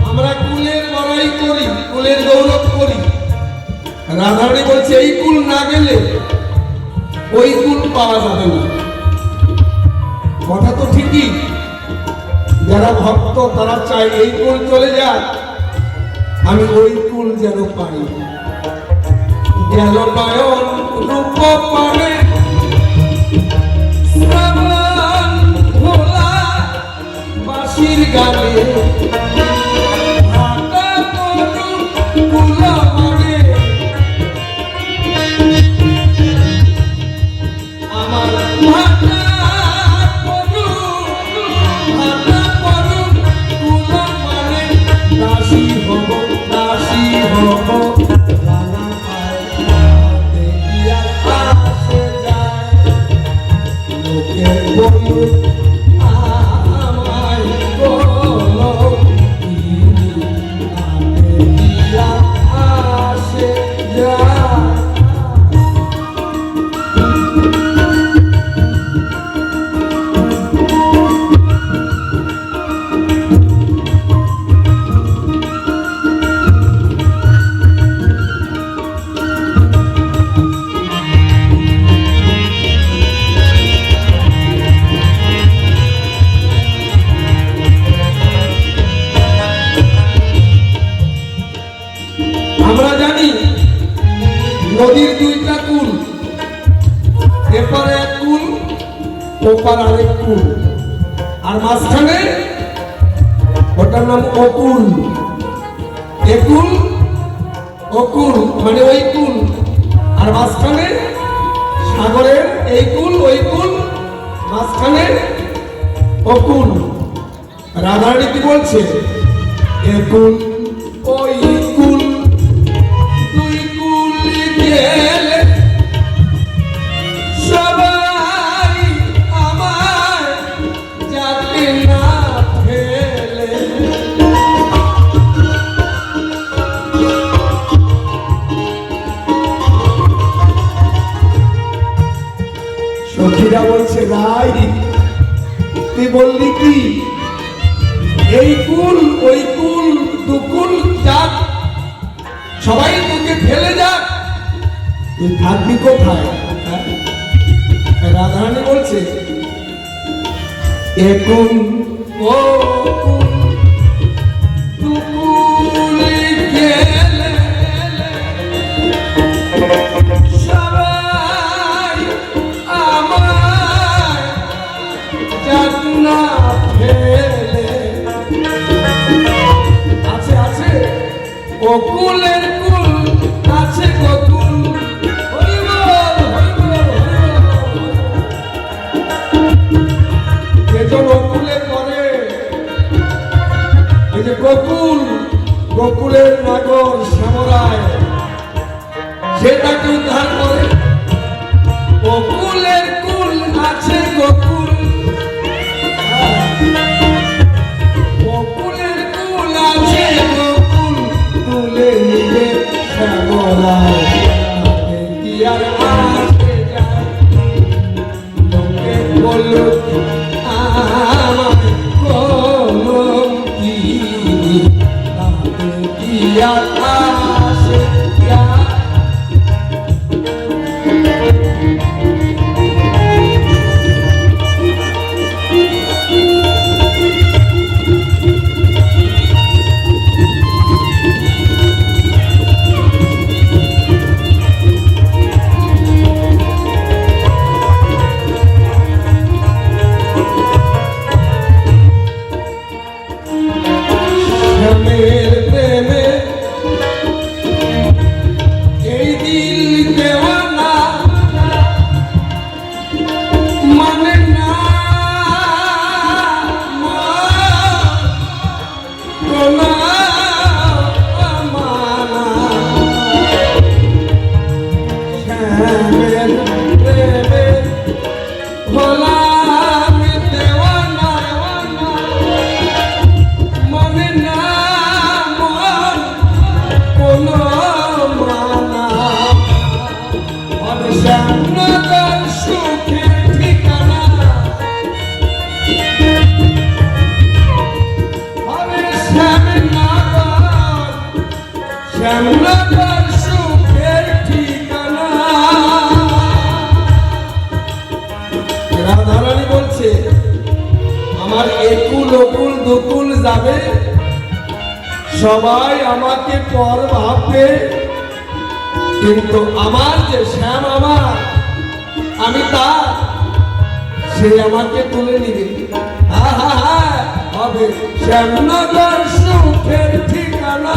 আমরা কুলের বড়াই করি, কুলের গৌরব করি। রাধারানী বলছে এই কুল না গেলে ওই কুল পাওয়া যাবে না। কথা তো ঠিকই, যারা ভক্ত তারা চায় এই কুল চলে যায়, আমি ওই কুল যেন পাই। গেল নয়ন রূপ পানে শ্রাবণ ভোলা বাঁশির গানে ভাটা তরু কুলা মানে আমার ভাটা তরু কুলা মানে দাসী হব, দাসী হব। আমরা জানি নদীর দুইটা কুল, এপারে এক কুল ওপার আরেক কুল, আর মাঝখানে ওটার নাম অকুল। একুল অকুল মানে ওই কুল, আর মাঝখানে সাগরের এই কুল ওই কুল, মাঝখানে অকুল। রাধারানী কি বলছে? একুল ওই কুল দুই কুল গেলে সবাই আমার যাতে না ফেলে। সখীরা বলছে রাই তুই বললি কি এই কুল ওই কুল দুকুল যাক, সবাই তোকে ফেলে যাক, তুই থাকবি কোথায়? রাধারানী বলছে একুল ও দুকুল গেলে সবাই আমার যাক না ফেলে। আছে আছে অকুলের কুল আছে গোকুল, যেজন অকুলে করে এই যে গোকুল, গোকুলের নাগর শ্যামরায় সেটাকে উদ্ধার করে। অকুলের কুল আছে গোকুল, অকুলের কুল আছে গোকুল, তুলে নিয়ে শ্যামরায় কি আর আসে যায়। লোকে বলল আমার কলম কি তাতে কি আর আসে যায়। সুখের ঠিকানা রাধারানী বলছে আমার একুল ওকুল দুকুল যাবে, সবাই আমাকে পর ভাববে, কিন্তু আমার যে শ্যাম আমার, আমি তার, সে আমাকে তুলে নিবে। হবে শ্যামনগর সুখের ঠিকানা।